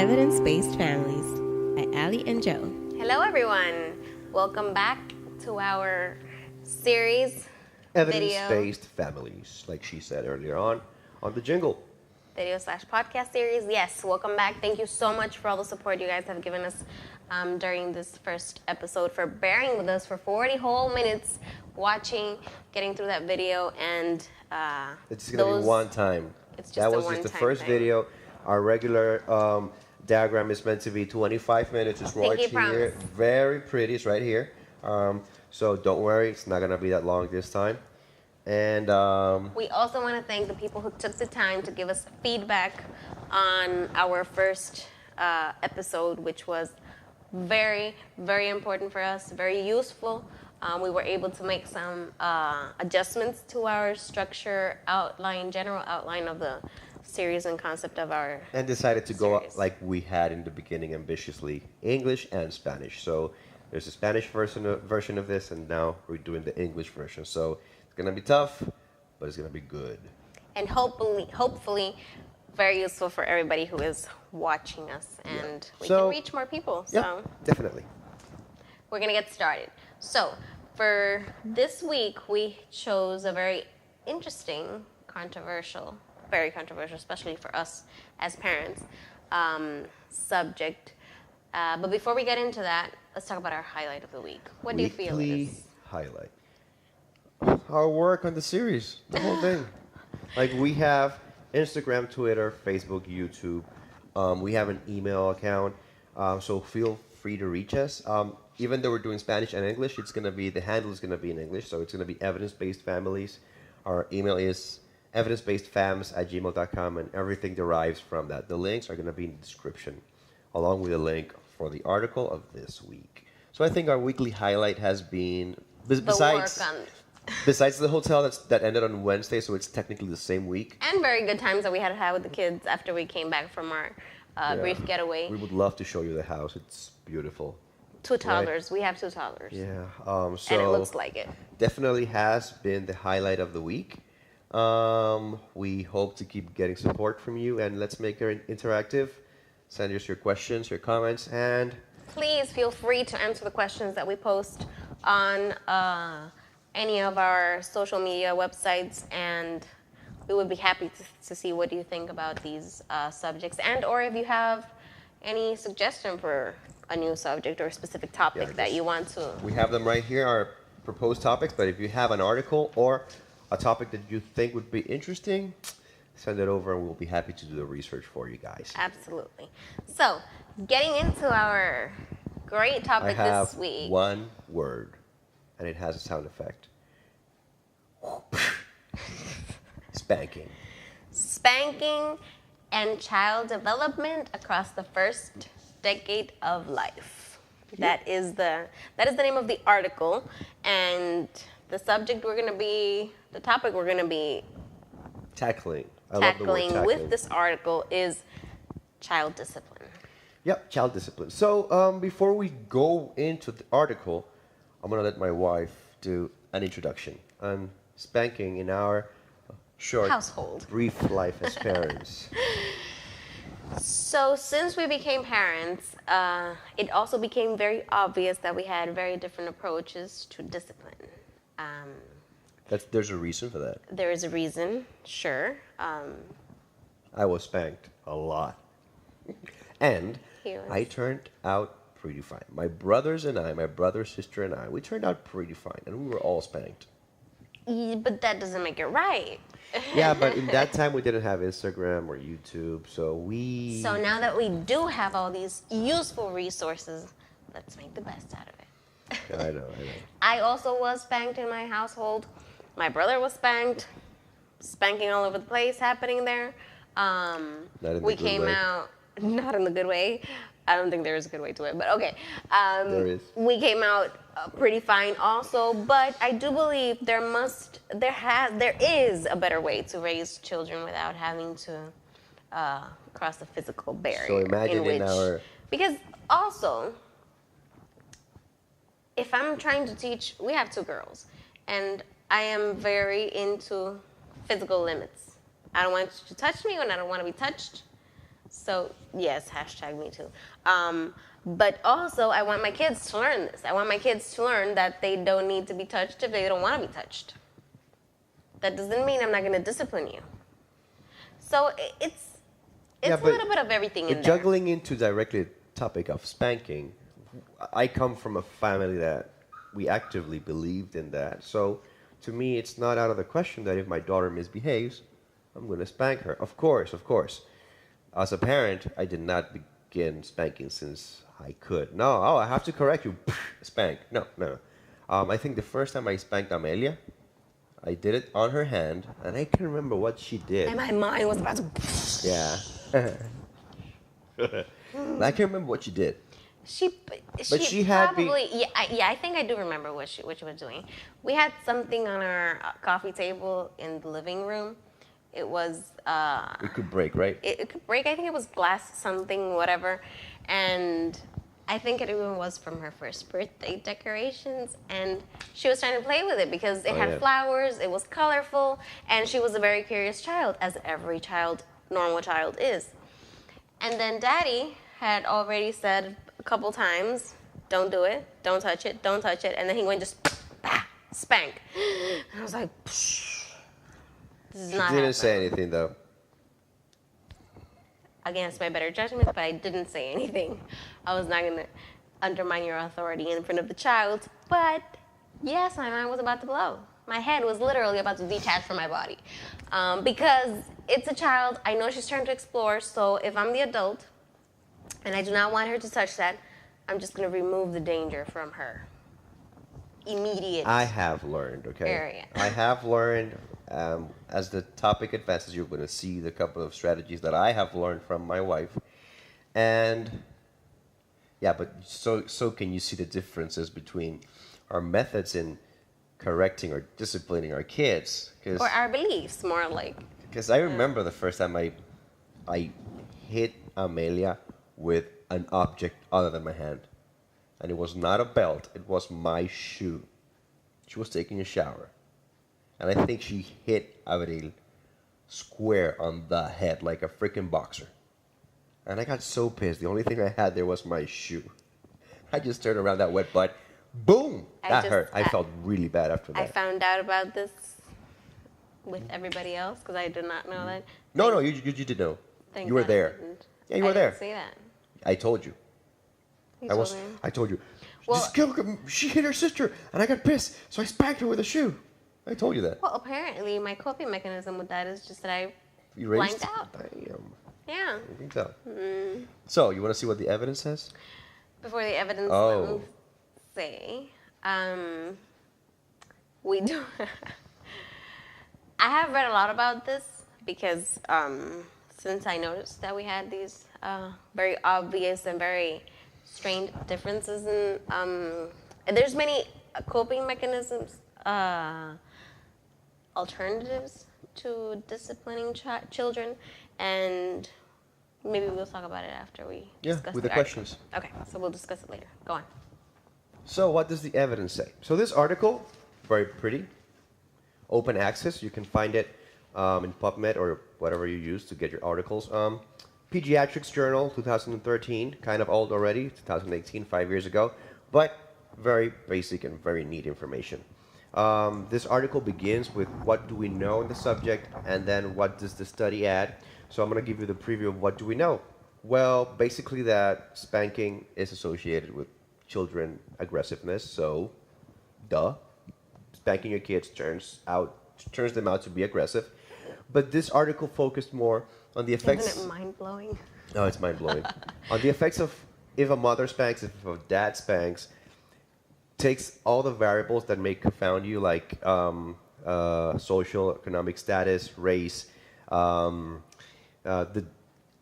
Evidence-Based Families by Ali and Joe. Hello, everyone. Welcome back to our series, Evidence-Based Families, like she said earlier on the jingle. Video/podcast series. Yes, welcome back. Thank you so much for all the support you guys have given us during this first episode, for bearing with us for 40 whole minutes, watching, getting through that video, and it's going to be one time. It's just that a was one-time just the first thing. video. Our regular diagram is meant to be 25 minutes. It's right here. Promise. Very pretty. It's right here. So don't worry. It's not going to be that long this time. And we also want to thank the people who took the time to give us feedback on our first episode, which was very, very important for us, very useful. We were able to make some adjustments to our structure outline, general outline of the series and concept of our and decided to go series. like we had in the beginning, ambitiously, English and Spanish. So there's a Spanish version of this, and now we're doing the English version. So it's gonna be tough, but it's gonna be good. And hopefully, very useful for everybody who is watching us, and we can reach more people. So yeah, definitely. We're gonna get started. So for this week, we chose a very interesting, very controversial, especially for us as parents, subject. But before we get into that, let's talk about our highlight of the week. What do you feel it is? Highlight. Our work on the series, the whole thing. Like, we have Instagram, Twitter, Facebook, YouTube. We have an email account, so feel free to reach us. Even though we're doing Spanish and English, the handle is gonna be in English, so it's gonna be Evidence-Based Families. Our email is evidencebasedfams@gmail.com, and everything derives from that. The links are gonna be in the description, along with a link for the article of this week. So I think our weekly highlight has been besides the hotel that ended on Wednesday, so it's technically the same week. And very good times that we had with the kids after we came back from our brief getaway. We would love to show you the house. It's beautiful. 2 toddlers. Right? We have 2 toddlers. Yeah. And it looks like it. Definitely has been the highlight of the week. We hope to keep getting support from you, and let's make it interactive. Send us your questions, your comments, and please feel free to answer the questions that we post on any of our social media websites, and we would be happy to see what you think about these subjects, and or if you have any suggestion for a new subject or a specific topic that you want to. We have them right here, our proposed topics, but if you have an article or a topic that you think would be interesting, send it over and we'll be happy to do the research for you guys. Absolutely. So, getting into our great topic this week. One word, and it has a sound effect. Spanking. Spanking and child development across the first decade of life. That is the name of the article, and the topic we're gonna be tackling with this article is child discipline. Yep, child discipline. So before we go into the article, I'm gonna let my wife do an introduction on spanking in our short household, brief life as parents. So since we became parents, it also became very obvious that we had very different approaches to discipline. There's a reason for that. There is a reason, sure. I was spanked a lot. And I turned out pretty fine. My brother, sister, and I, we turned out pretty fine, and we were all spanked. But that doesn't make it right. Yeah, but in that time we didn't have Instagram or YouTube, so now that we do have all these useful resources, let's make the best out of it. I know. I also was spanked in my household. My brother was spanked. Spanking all over the place happening there. We came out, not in the good way. I don't think there is a good way to it, but okay. There is. We came out pretty fine also, but I do believe there is a better way to raise children without having to cross the physical barrier. So imagine because also, if I'm trying to teach, we have 2 girls, and I am very into physical limits. I don't want you to touch me, and I don't want to be touched. So yes, hashtag me too. But also, I want my kids to learn this. I want my kids to learn that they don't need to be touched if they don't want to be touched. That doesn't mean I'm not going to discipline you. So it's Yeah, a little bit of everything in there. Juggling into directly the topic of spanking, I come from a family that we actively believed in that. So to me, it's not out of the question that if my daughter misbehaves, I'm going to spank her. Of course, of course. As a parent, I did not begin spanking since I could. No, oh, I have to correct you. Spank. No, no. I think the first time I spanked Amelia, I did it on her hand, and I can remember what she did. And my mind was about to. Yeah. I can't remember what she did. But she had probably I think I do remember what she was doing. We had something on our coffee table in the living room. It was It could break, right? it could break. I think it was glass something, whatever, and I think it even was from her first birthday decorations, and she was trying to play with it because it had flowers, it was colorful, and she was a very curious child, as every normal child is. And then Daddy had already said a couple times, don't do it, don't touch it, don't touch it, and then he went just, bah, spank. And I was like, psh, this is not happening. She didn't say anything, though. Against my better judgment, but I didn't say anything. I was not going to undermine your authority in front of the child, but yes, my mind was about to blow. My head was literally about to detach from my body. Because it's a child, I know she's trying to explore, so if I'm the adult and I do not want her to touch that, I'm just going to remove the danger from her. Immediate. I have learned, okay? Area. I have learned. As the topic advances, you're going to see the couple of strategies that I have learned from my wife. And yeah, but so can you see the differences between our methods in correcting or disciplining our kids? Or our beliefs, more like. Because I remember the first time I hit Amelia with an object other than my hand. And it was not a belt, it was my shoe. She was taking a shower. And I think she hit Avril square on the head like a freaking boxer. And I got so pissed. The only thing I had there was my shoe. I just turned around that wet butt. Boom! That hurt. I felt really bad after that. I found out about this with everybody else because I did not know that. No, you did know. You were there. Yeah, you were there. I didn't see that. I told you. I told you. Well, she hit her sister, and I got pissed, so I spanked her with a shoe. I told you that. Well, apparently my coping mechanism with that is just that I Erased? blanked out. Damn. Yeah. I think so. So, you want to see what the evidence says? Before the evidence, Oh. let me say, we do. I have read a lot about this because since I noticed that we had these very obvious and very strange differences in, and there's many coping mechanisms, alternatives to disciplining children, and maybe we'll talk about it after we discuss with the article. questions. Okay, so we'll discuss it later. Go on. So, what does the evidence say? So, this article, very pretty, open access. You can find it in PubMed or whatever you use to get your articles. Pediatrics Journal, 2013, kind of old already, 2018, 5 years ago, but very basic and very neat information. This article begins with what do we know in the subject, and then what does the study add. So I'm going to give you the preview of what do we know. Well, basically that spanking is associated with children aggressiveness, so duh. Spanking your kids turns them out to be aggressive. But this article focused more on the effects. Isn't it mind-blowing? Oh, it's mind-blowing. On the effects of if a mother spanks, if a dad spanks, takes all the variables that may confound you, like social, economic status, race, the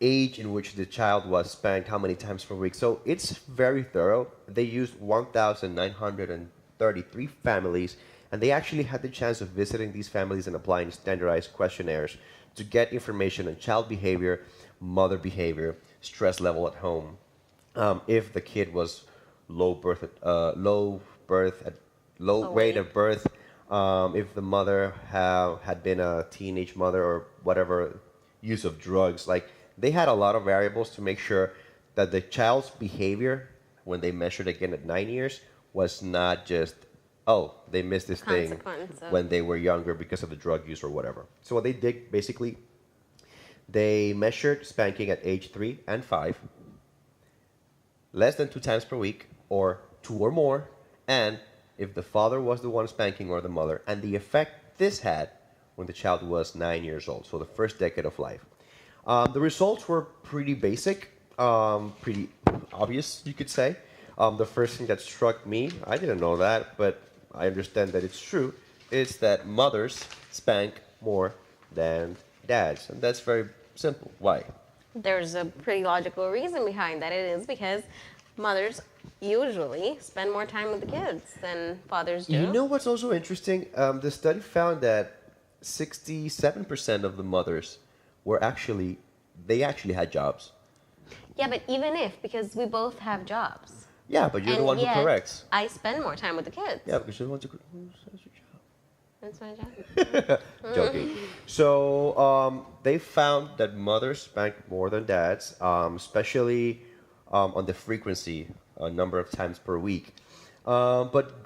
age in which the child was spanked, how many times per week. So it's very thorough. They used 1,933 families, and they actually had the chance of visiting these families and applying standardized questionnaires to get information on child behavior, mother behavior, stress level at home. If the kid was low weight at birth, if the mother had been a teenage mother or whatever, use of drugs, like they had a lot of variables to make sure that the child's behavior when they measured again at 9 years was not just, oh, they missed this thing Consequence of- when they were younger because of the drug use or whatever. So what they did basically, they measured spanking at age 3 and 5, less than 2 times per week, or 2 or more, and if the father was the one spanking or the mother, and the effect this had when the child was 9 years old, so the first decade of life. The results were pretty basic, pretty obvious, you could say. The first thing that struck me, I didn't know that, but I understand that it's true, is that mothers spank more than dads. And that's very simple. Why? There's a pretty logical reason behind that. It is because mothers usually spend more time with the kids than fathers do. You know what's also interesting? The study found that 67% of the mothers they actually had jobs. Yeah, but even if, because we both have jobs. Yeah, but you're the And one who yet, corrects. I spend more time with the kids. Yeah, because you're the one who That's my job. Joking. So they found that mothers spank more than dads, especially on the frequency, a number of times per week. But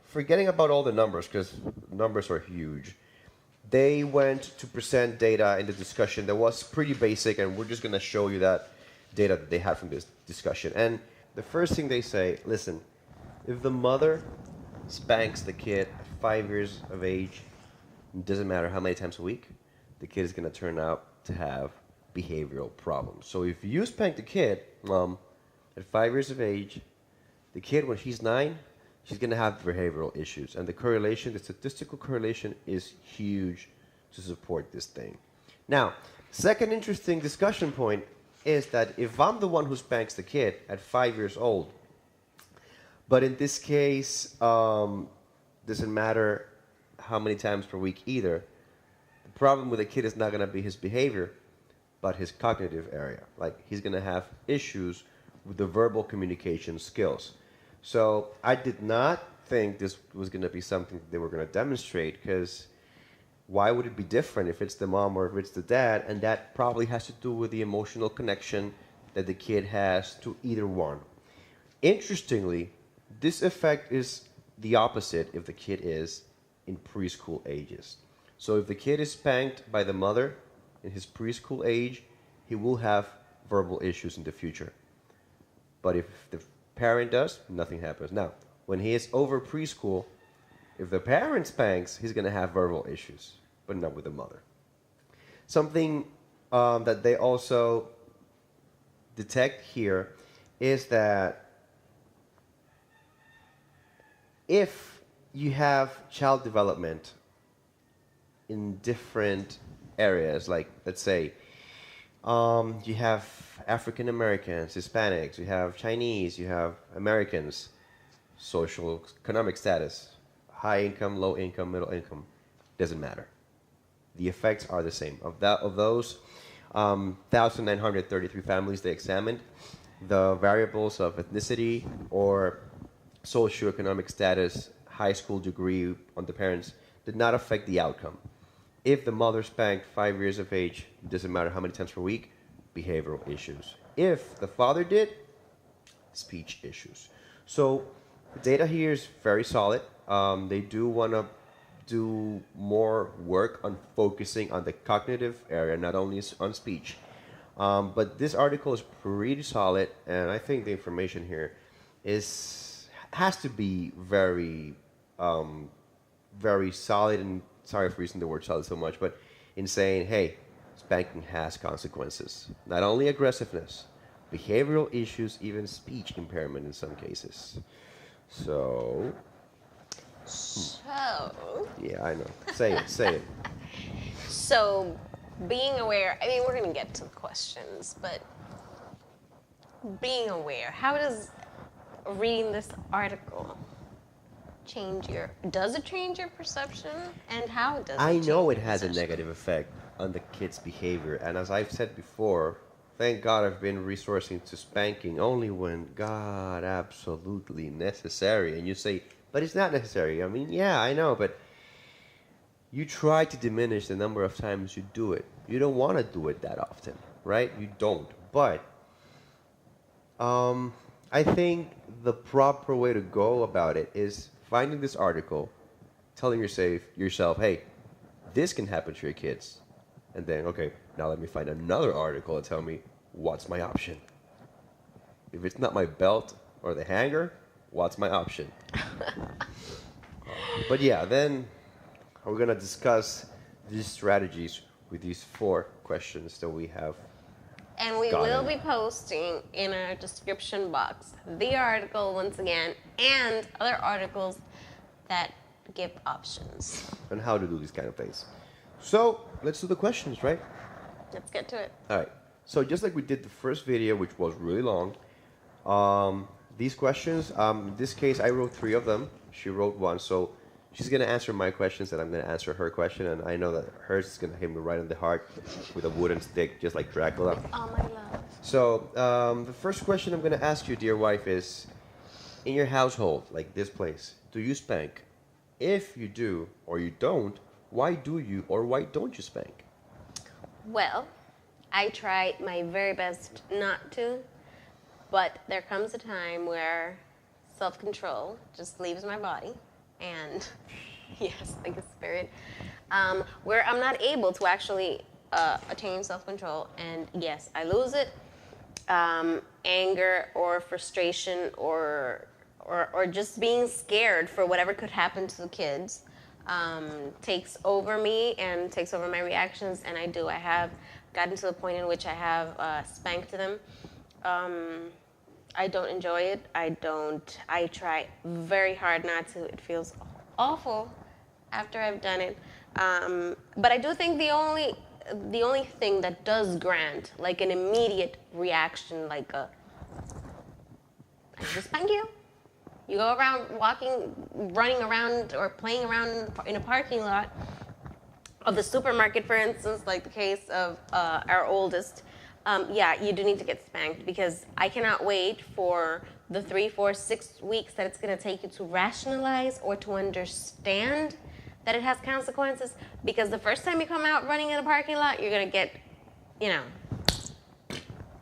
forgetting about all the numbers, because numbers are huge, they went to present data in the discussion that was pretty basic, and we're just going to show you that data that they had from this discussion. And the first thing they say, listen, if the mother spanks the kid at 5 years of age, it doesn't matter how many times a week, the kid is going to turn out to have behavioral problems. So if you spank the kid, mom, at 5 years of age, the kid, when she's 9, she's going to have behavioral issues. And the statistical correlation is huge to support this thing. Now, second interesting discussion point is that if I'm the one who spanks the kid at 5 years old, but in this case, doesn't matter how many times per week either, the problem with the kid is not going to be his behavior, but his cognitive area. Like, he's going to have issues with the verbal communication skills. So I did not think this was going to be something they were going to demonstrate, because why would it be different if it's the mom or if it's the dad? And that probably has to do with the emotional connection that the kid has to either one. Interestingly, this effect is the opposite if the kid is in preschool ages. So if the kid is spanked by the mother in his preschool age, he will have verbal issues in the future. But if the parent does, nothing happens. Now, when he is over preschool, if the parent spanks, he's going to have verbal issues, but not with the mother. Something that they also detect here is that if you have child development in different areas, like, let's say, you have African Americans, Hispanics, you have Chinese, you have Americans, social economic status, high income, low income, middle income, doesn't matter. The effects are the same. Of those 1,933 families they examined, the variables of ethnicity or socioeconomic status, high school degree on the parents did not affect the outcome. If the mother spanked 5 years of age, it doesn't matter how many times per week, behavioral issues. If the father did, speech issues. So the data here is very solid. They do want to do more work on focusing on the cognitive area, not only on speech. But this article is pretty solid, and I think the information here has to be very, very solid. And sorry for using the word solid so much, but in saying, hey, spanking has consequences. Not only aggressiveness, behavioral issues, even speech impairment in some cases. So, yeah, I know. Say it. So, being aware, I mean, we're going to get to the questions, but being aware, how does reading this article does it change your perception? And how does it I change know your it has a perception? negative effect on the kid's behavior. And as I've said before, thank God I've been resourcing to spanking only when God absolutely necessary. And you say, but it's not necessary. I mean, yeah, I know, but you try to diminish the number of times you do it. You don't want to do it that often. right? You don't. But I think the proper way to go about it is finding this article, telling yourself, hey, this can happen to your kids. And then, okay, now let me find another article and tell me what's my option. If it's not my belt or the hanger, what's my option? But yeah, then we're going to discuss these strategies with these 4 questions that we have. And we will be posting in our description box the article once again and other articles that give options. On how to do these kind of things. So let's do the questions, right? Let's get to it. All right. So just like we did the first video, which was really long, these questions, in this case, I wrote 3 of them. She wrote 1. So she's going to answer my questions and I'm going to answer her question. And I know that hers is going to hit me right in the heart with a wooden stick, just like Dracula. Oh, my love. So the first question I'm going to ask you, dear wife, is in your household, like this place, do you spank? If you do or you don't, why do you or why don't you spank? Well, I try my very best not to, but there comes a time where self-control just leaves my body, and yes, like a spirit, where I'm not able to actually attain self-control, and yes, I lose it. Anger or frustration or just being scared for whatever could happen to the kids takes over me and takes over my reactions, and I have gotten to the point in which I have spanked them. I don't enjoy it. I try very hard not to. It feels awful after I've done it. But I do think the only thing that does grant like an immediate reaction, like I just spank you. You go around running around or playing around in a parking lot of the supermarket, for instance, like the case of our oldest. Yeah, you do need to get spanked because I cannot wait for the 3, 4, 6 weeks that it's going to take you to rationalize or to understand that it has consequences. Because the first time you come out running in a parking lot, you're going to get,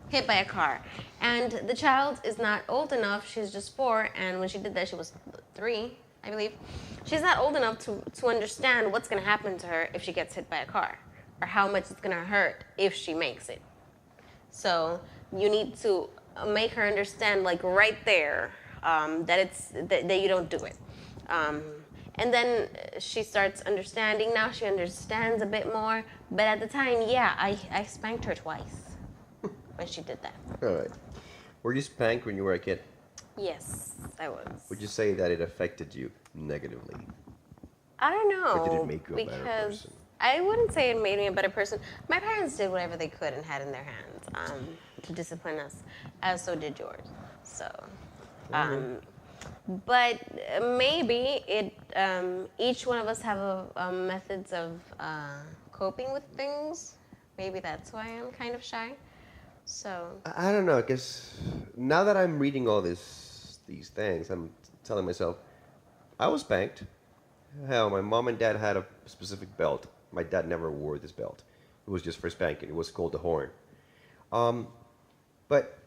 hit by a car. And the child is not old enough. She's just 4, and when she did that, she was 3, I believe. She's not old enough to understand what's going to happen to her if she gets hit by a car, or how much it's going to hurt if she makes it. So you need to make her understand, like right there, that you don't do it. And then she starts understanding. Now she understands a bit more. But at the time, yeah, I spanked her twice when she did that. All right. Were you spanked when you were a kid? Yes, I was. Would you say that it affected you negatively? I don't know. Or did it make you a better because person? I wouldn't say it made me a better person. My parents did whatever they could and had in their hands to discipline us, as so did yours. So, but maybe each one of us have methods of coping with things. Maybe that's why I'm kind of shy. So I don't know, because now that I'm reading all these things, I'm telling myself, I was spanked. Hell, my mom and dad had a specific belt. My dad never wore this belt. It was just for spanking. It was called the horn. But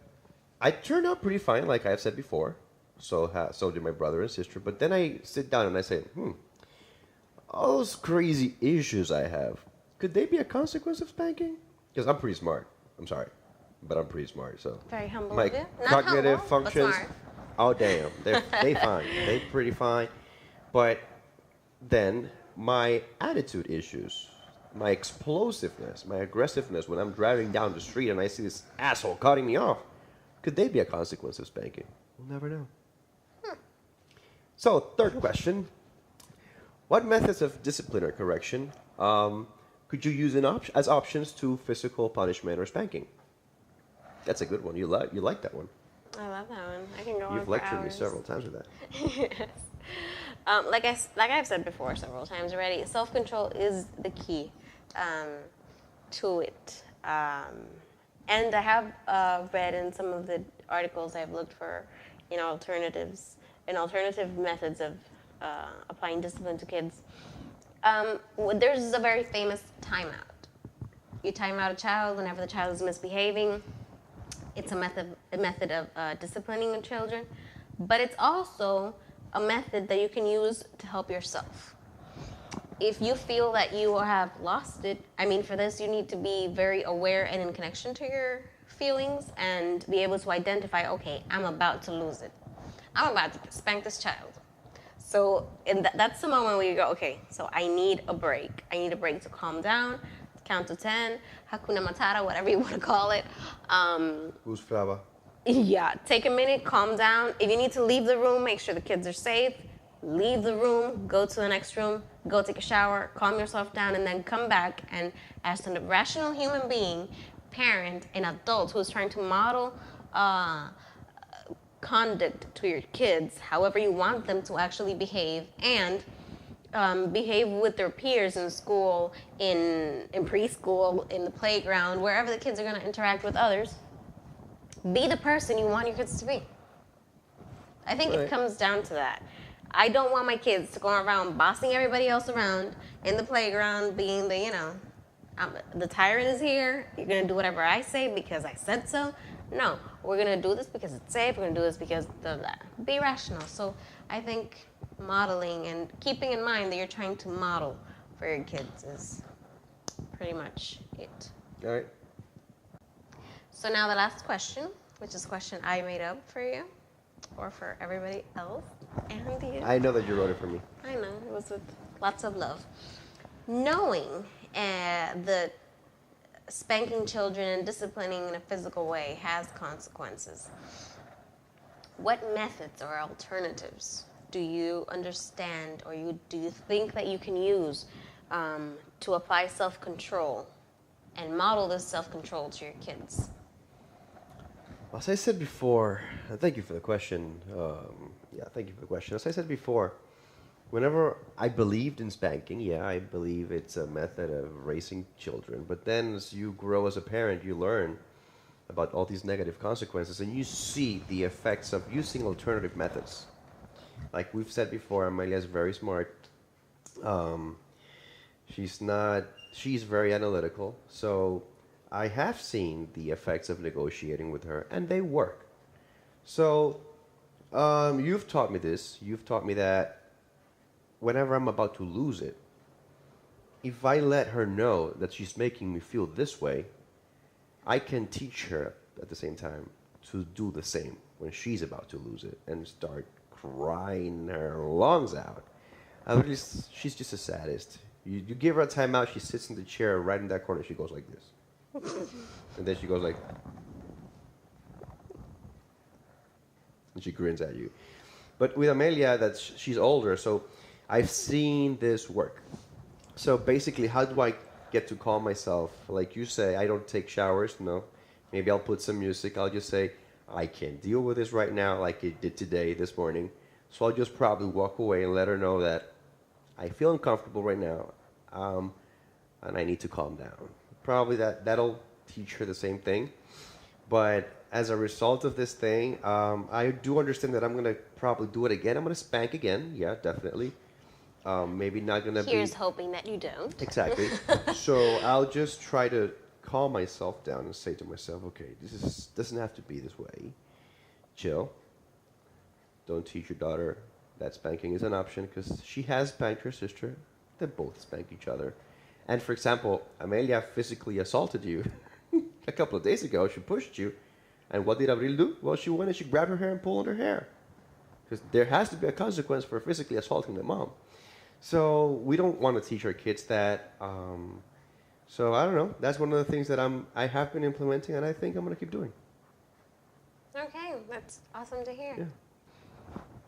I turned out pretty fine, like I've said before. So did my brother and sister. But then I sit down and I say, all those crazy issues I have, could they be a consequence of spanking? Because I'm pretty smart. I'm sorry, but I'm pretty smart. So very humble my of you. Not cognitive humble, functions, but smart. oh damn, they fine. They pretty fine. But then my attitude issues, my explosiveness, my aggressiveness when I'm driving down the street and I see this asshole cutting me off, could they be a consequence of spanking? We'll never know. So, third question. What methods of discipline or correction could you use as options to physical punishment or spanking? That's a good one. You like that one. I love that one. I can go on You've for lectured me hours. several times with that. Yes. Like I've said before several times already, self-control is the key to it. And I have read in some of the articles I've looked for, alternatives and alternative methods of applying discipline to kids. There's a very famous timeout. You time out a child whenever the child is misbehaving. It's a method of disciplining children, but it's also a method that you can use to help yourself. If you feel that you have lost it, I mean, for this, you need to be very aware and in connection to your feelings and be able to identify, okay, I'm about to lose it. I'm about to spank this child. So that's the moment where you go, okay, so I need a break. I need a break to calm down, count to 10, Hakuna Matata, whatever you want to call it. Who's Fraba? Yeah, take a minute, calm down. If you need to leave the room, make sure the kids are safe. Leave the room, go to the next room, go take a shower, calm yourself down, and then come back and, as a rational human being, parent, an adult who's trying to model conduct to your kids, however you want them to actually behave, and behave with their peers in school, in preschool, in the playground, wherever the kids are going to interact with others. Be the person you want your kids to be. I think it comes down to that. I don't want my kids to go around bossing everybody else around in the playground, being the, the tyrant is here. You're going to do whatever I say because I said so. No, we're going to do this because it's safe. We're going to do this because blah, blah. Be rational. So I think modeling and keeping in mind that you're trying to model for your kids is pretty much it. All right. So now the last question, which is a question I made up for you or for everybody else and you. I know that you wrote it for me. I know, it was with lots of love. Knowing that spanking children and disciplining in a physical way has consequences, what methods or alternatives do you understand or do you think that you can use to apply self-control and model this self-control to your kids? As I said before, thank you for the question. Thank you for the question. As I said before, whenever I believed in spanking, I believe it's a method of raising children. But then as you grow as a parent, you learn about all these negative consequences and you see the effects of using alternative methods. Like we've said before, Amelia is very smart. She's very analytical. So I have seen the effects of negotiating with her, and they work. So you've taught me this. You've taught me that whenever I'm about to lose it, if I let her know that she's making me feel this way, I can teach her at the same time to do the same when she's about to lose it and start crying her lungs out. She's just a sadist. You give her a timeout, she sits in the chair right in that corner, she goes like this. And then she goes like, and she grins at you. But with Amelia, she's older, so I've seen this work. So basically, how do I get to calm myself? Like you say, I don't take showers, no. Maybe I'll put some music. I'll just say, I can't deal with this right now like it did today, this morning. So I'll just probably walk away and let her know that I feel uncomfortable right now, and I need to calm down. Probably that'll teach her the same thing. But as a result of this thing, I do understand that I'm going to probably do it again. I'm going to spank again. Yeah, definitely. Maybe not going to be... Here's hoping that you don't. Exactly. So I'll just try to calm myself down and say to myself, okay, this doesn't have to be this way. Chill. Don't teach your daughter that spanking is an option because she has spanked her sister. They both spank each other. And for example, Amelia physically assaulted you a couple of days ago. She pushed you. And what did Abril do? Well, she went and she grabbed her hair and pulled on her hair. Because there has to be a consequence for physically assaulting the mom. So we don't want to teach our kids that. So I don't know. That's one of the things that I have been implementing and I think I'm going to keep doing. Okay, that's awesome to hear. Yeah.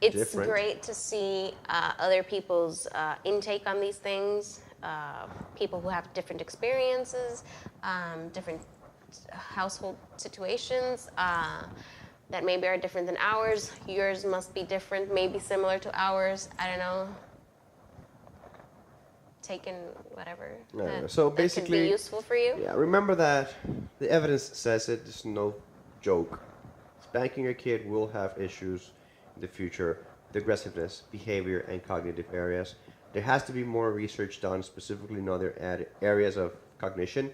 It's Different. great to see other people's intake on these things, people who have different experiences, different household situations that maybe are different than ours. Yours must be different, maybe similar to ours. I don't know. Taken whatever. So that basically, could be useful for you. Yeah, remember that the evidence says it. It's no joke. Spanking your kid will have issues in the future with aggressiveness, behavior, and cognitive areas. There has to be more research done specifically in other areas of cognition.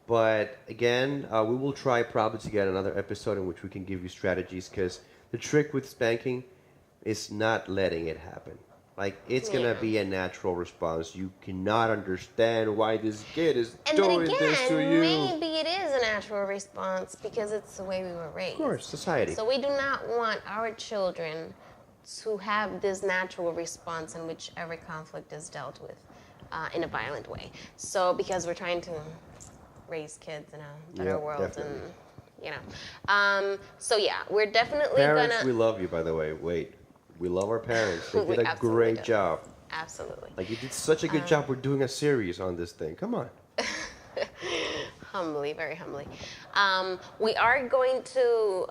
But again, we will try probably to get another episode in which we can give you strategies because the trick with spanking is not letting it happen. Like, it's going to be a natural response. You cannot understand why this kid is doing this to you. Maybe it is a natural response because it's the way we were raised. Of course, society. So we do not want our children to have this natural response in which every conflict is dealt with in a violent way. So because we're trying to raise kids in a better world definitely. and, you know. So yeah, we're definitely Parents, gonna... we love you, by the way. Wait. We love our parents. They We did a absolutely great do. job. Absolutely. Like, you did such a good job. We're doing a series on this thing. Come on. Humbly, very humbly. We are going to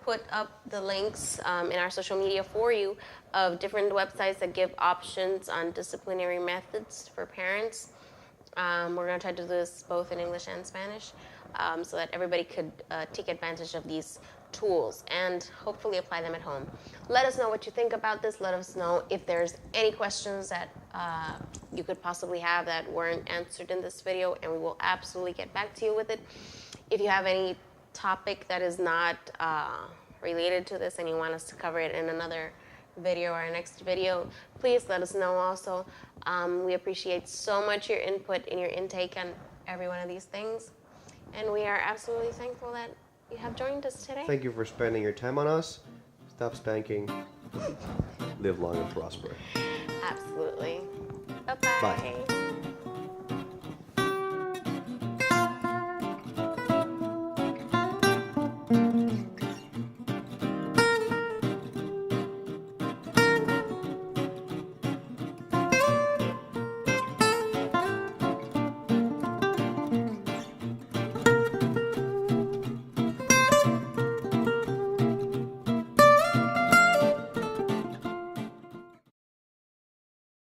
put up the links in our social media for you of different websites that give options on disciplinary methods for parents. We're going to try to do this both in English and Spanish so that everybody could take advantage of these tools and hopefully apply them at home. Let us know what you think about this. Let us know if there's any questions that you could possibly have that weren't answered in this video, and we will absolutely get back to you with it. If you have any topic that is not related to this and you want us to cover it in another video or our next video, please let us know also. We appreciate so much your input and your intake on every one of these things, and we are absolutely thankful that you have joined us today. Thank you for spending your time on us. Stop spanking. Live long and prosper. Absolutely. Bye-bye. Bye.